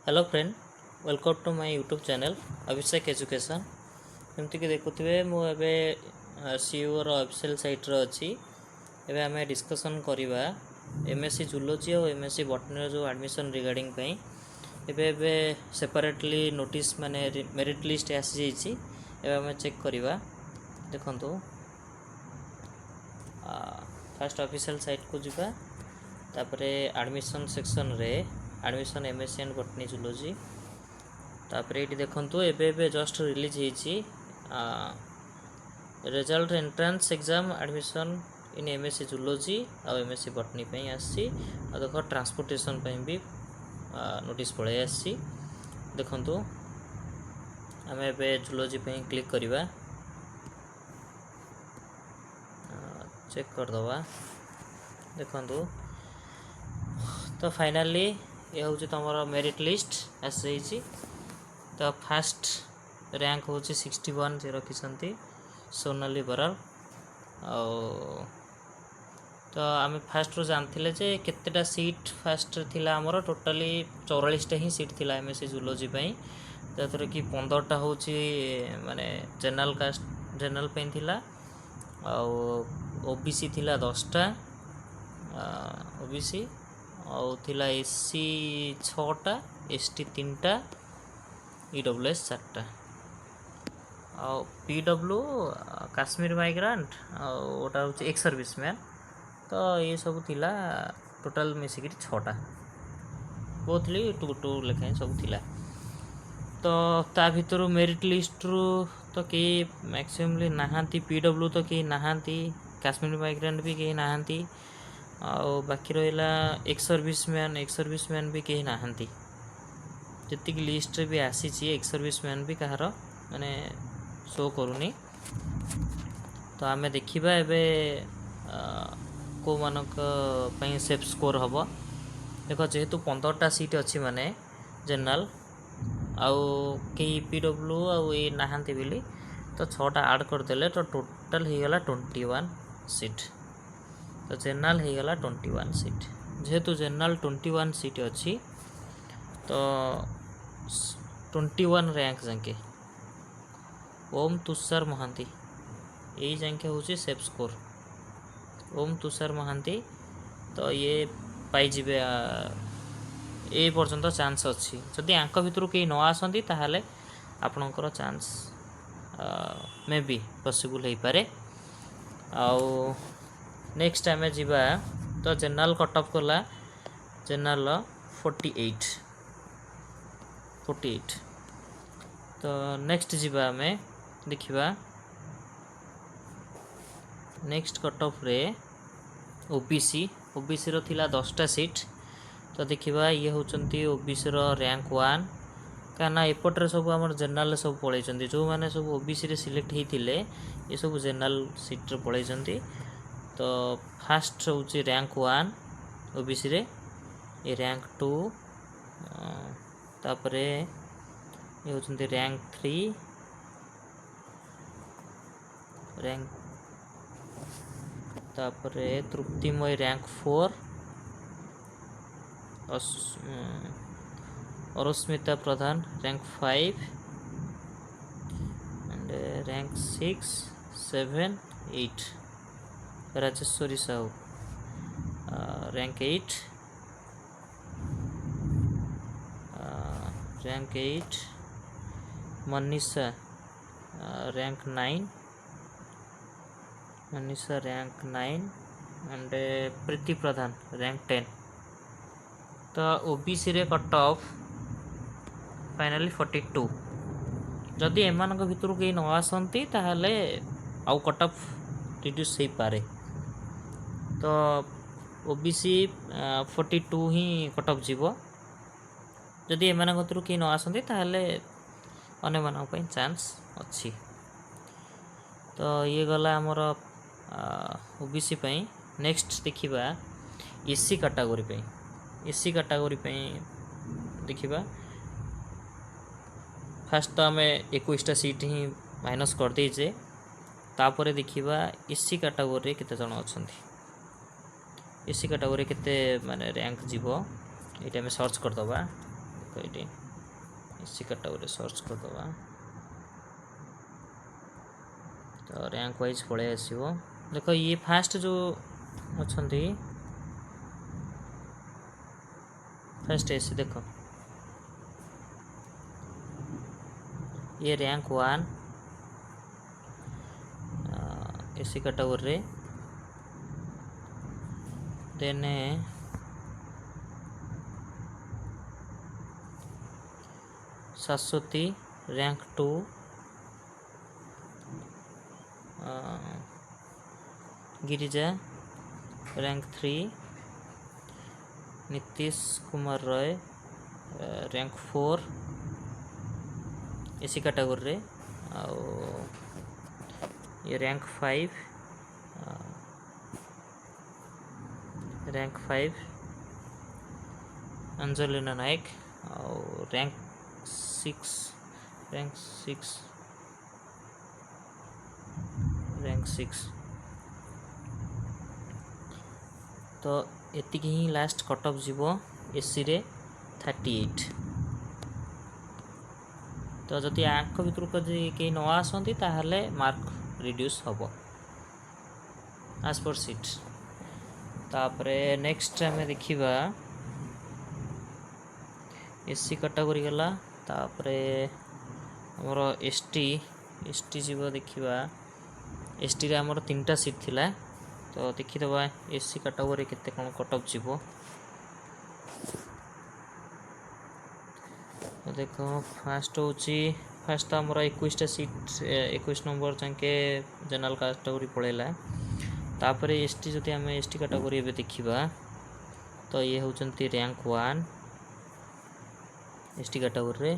Hello friend, welcome to my YouTube channel Abhishek education. जमती देखुए मुझे सीओर ऑफिशियल साइट रे अच्छी एवं आम डिस्कसन करवा एमएससी जूलॉजी और एमएससी बॉटनी जो एडमिशन रिगार्डिंग एबे सेपरेटली नोटिस माने मेरिट लिस्ट आसी जाइए आम चेक करवा। देखो फास्ट ऑफिशियल साइट को जीवा तापरे एडमिशन सेक्शन रे admission MSc and botany zoology तापरे ये देखंतु एबे जस्ट रिलीज होईची result entrance exam admission in MSc zoology और एमएससी बॉटनी पे आसी और देखो ट्रांसपोर्टेशन पे भी नोटिस पळे आसी। देखंतु आम एबे जूलॉजी पे क्लिक करवा, चेक कर दवा। देखंतु तो फाइनली ये हूँ तुम मेरिट लिस्ट आसी। तो फास्ट रैंक हूँ 61 जे रखी सोनाली बराल। तो आम फास्ट जानते जे केतेटा सीट फास्ट थिला आमर टोटाली 44टा ही सीट थिला एमएससी जूलॉजी जर कि 15टा हूँ माने जनरल कास्ट जनरल पे थिला ओबीसी थिला 10टा ओबीसी और थिला एससी 6टा एसटी 3टा ईडब्ल्यूएस 4टा और पीडब्ल्यू काश्मीर माइग्रांट और एक्स सर्विसमैन। तो ये सब थिला टोटाल मिसिक 6टा बोथली 2 लेखाएं सब थिला। तो ता भितर मेरिट लिस्ट रु तो कई मैक्सिममली नहांती पीडब्ल्यू तो कई नहांती काश्मीर माइग्रांट भी कहीं नहांती और बाकी रहा एक्स सर्विसमैन भी कहीं नहांती। जी लिस्ट भी आसी एक्स सर्विसमैन भी कहार माने शो करूनी। तो आम देखा एबे को मानक सेफ स्कोर हम देख जेहेतु 15टा सीट अच्छी माने जनरल आउ कई पीडब्ल्यू आउ ये नहांती बोली तो 6टा ऐड करदेले तो टोटल हो गला 21 सीट। तो जनरल हो गला 21 सीट। जेहेतु जनरल 21 सीट अच्छी तो 21 रैंक जाके ओम तुषार महांती यही जाके हूँ सेफ स्कोर ओम तुषार महांती। तो ये पाइबे ए पर्यंत चांस अच्छी जदि आंक भितर कहीं न आसती ताहले आपणकर चांस मे बी पॉसिबल हो पारे। आउ नेक्स्ट आम जीवा तो जनरल कट ऑफ कला जनरल 48। तो नेक्स्ट जीवा आम देखिबा नेक्स्ट कट ऑफ रे ओबीसी रो थिला 10टा सीट। तो देखिबा ये होचंती ओबीसी रो रैंक 1 काना एपट्रे सब आम जनरल सब पलैचंती जो माने सब ओबीसी रे सिलेक्ट होइतिले ये सब जनरल सीट रे पलैचंती। तो फास्ट हूँ रैंक 1 ओबीसी रे ये रैंक 2 तापरे ये होचंती रैंक 3 रैंक तापरे Triptimayee rank 4 Arasmita Pradhan rank 5 and rank 6 7 8 Rajeshwari Sahu rank 8 Manisha rank 9 and Preeti Pradhan rank 10। तो ओबीसी रे कट ऑफ फाइनली 42 जदि एमानक भितर कहीं न आसती ताहले आउ कट ऑफ रिड्यूस हो पारे। तो ओबीसी 42 ही कट ऑफ जीव जदि एमानक भितर कहीं न आसती ताहले अन्य मानक पई चांस अच्छी। तो ये गला आमर ओबीसी पई। नेक्स्ट देखिबा एससी कैटेगरी पे देखिबा फास्ट तो आम 21टा सीट ही माइनस कर देजे तापर देखिबा एससी कैटेगरी केते जण अछंती एससी कैटेगरी केते माने रैंक जीवो ये आम सर्च कर दबा। देख ये एससी कैटेगरी सर्च करदे तो रैंक वाइज पड़े आसो। देख ये फास्ट जो अच्छा फास्ट एसी देख ये rank 1 SC category then Saraswati rank 2 Girija rank 3 Nitish Kumar Roy rank 4 SC category ये रैंक 5 अंजलिना नायक और रैंक 6 तो एतिक ही लास्ट कट ऑफ जीवो एसी रे 38। तो जदि आंक भितर कहीं न आसती ताहले मार्क रिड्यूस हम एज पर सीट। तापरे नेक्स्ट आम देखा एससी कैटेगरी गला तापरे हमर एसटी जीव देखा एसटी रे हमर 3टा सीट थिला तो देखीदबा एससी कैटेगरी केते कोन कट ऑफ जीवो। देखो फास्ट तो आमर 21टा सीट 21 नंबर जाके जनरल कैटेगरी पड़ेगा। तापर एसटी जदि आम एसटी कैटेगरी एबे देखिबा तो ये होचंती rank 1 ST category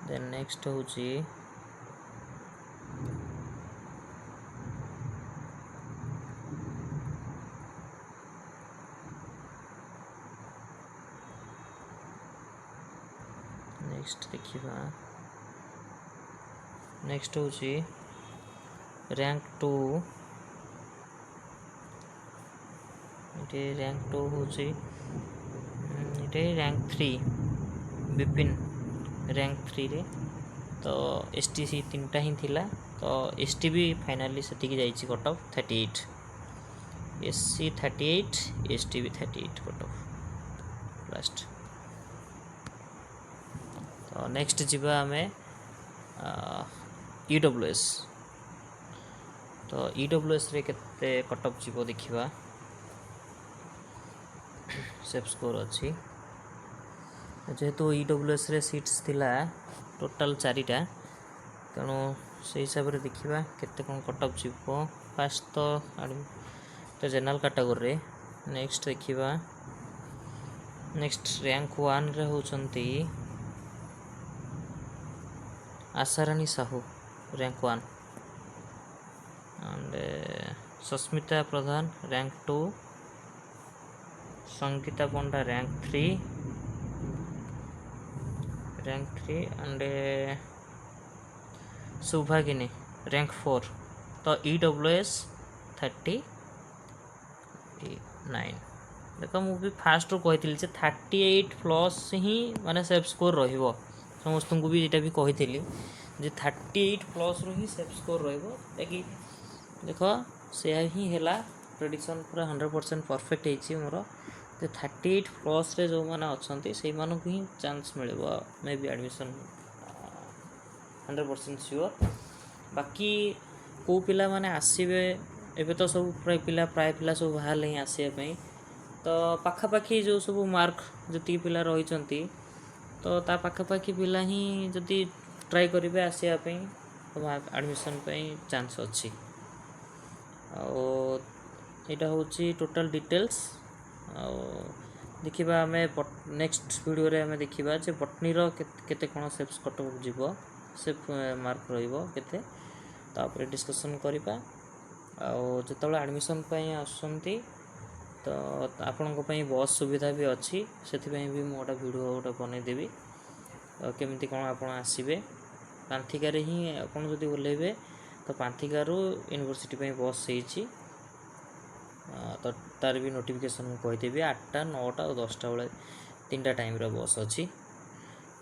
then next होची नेक्स्ट होची रैंक 2 रैंक 2 होची रैंक 3 विपिन रैंक 3 रे तो एसटी सी 3टा ही थिला तो एसटी भी फाइनली सेटिक जाइछि कट ऑफ 38 एससी 38 एसटी भी 38 कट ऑफ लास्ट। तो नेक्स्ट जीवा हमें ईडब्ल्यूएस तो ईडब्ल्यूएस रे केते कट ऑफ जीवो देखिबा सेफ स्कोर अच्छी जेहेतु ईडब्ल्यूएस रे सीट्स थिला टोटल 4टा तेणु से हिसाब रे देखिबा केते कोन कट ऑफ जीवो। फास्ट तो जनरल कैटेगरी नेक्स्ट देखिबा नेक्स्ट रैंक 1 रे होचंती Asharani Sahu rank 1 and Sasmita Pradhan rank 2 Sangeeta Panda rank 3 and Saubhagini rank 4 तो ईडब्ल्यूएस 39। देख मुझे फास्ट कही 38 प्लस ही माने सेफ स्कोर रहिबो समस्त को भी ये भी कही थी 38 प्लस रू ही सेफ स्कोर रही देख से ही है प्रेडिक्शन पूरा 100% परफेक्ट होती मोर 38 प्लस रे जो मैंने अच्छा से मानक ही चांस मिल मे बी एडमिशन 100% श्योर। बाकी को पिला माने आसबे एबे तो सब प्राय पिला सब बाहर ही आसवाई तो पाखापाखि जो सब मार्क जी पिला रही तो ता पाखापाखि पिला ही जदि ट्राई करेंगे आसवाई एडमिशन चांस अच्छी। आईटा हूँ टोटल डिटेल्स देखा आम नेक्स्ट वीडियो रे आम देखा जे बटनी केते कौन सेफ कट जीव सेफ मार्क रते तापर डिस्कसन करवा जो एडमिशन आसुँच तो आपण बस सुविधा भी अच्छी से भी मुझे वीडियो गोटे बनईदेवी केमती कौन आप आसबे पांथिकार ही आप ओल्लैबे तो पांथिकार यूनिवर्सिटी बस हो तो तार भी नोटिफिकेशन मुझे 8टा 9टा और 10टा बेले 3टा टाइम बस अच्छी।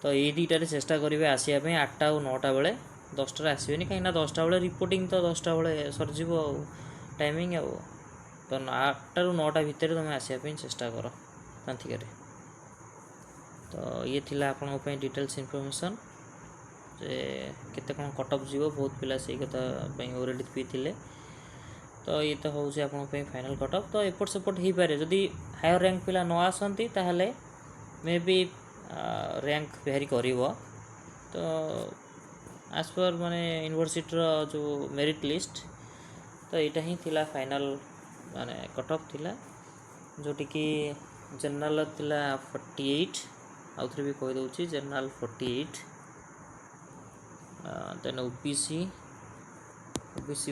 तो ये दुईटार चेष्टा करेंगे आसवाई 8टा और 9टा बेले 10टार आसबेनि कहीं 10टा बेले रिपोर्टिंग तो 10टा बेले सरजिव टाइमिंग आ तो 8टा ରୁ 9ଟା ଭିତରେ तुम आसवाई चेष्टा कर प्रांतिक। तो ये थिला आपन पे डिटेल्स इनफॉरमेशन जे केते कौन कटअप जीव बहुत पिला से कथा ऑलरेडी भी थिले। तो ये तो हूँ आपन फाइनल कटअप। तो एपट सेपट हो पारे जदि हायर रैंक पिला न आसती ताहले मे बी रैंक भेरी कर। तो एज पर माने यूनिवर्सिटी जो मेरिट लिस्ट तो यहाँ ही थिला फाइनल माने कटअप थिला जोटी कि जनरल थिला 48 आउ थे भी कहीदे जनरल 48 देन ओबीसी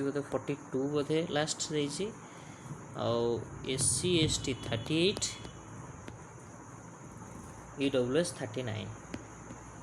बोधे 42 बोधे लास्ट देसी आउ एससी एसटी 38 ईडब्ल्यूएस 39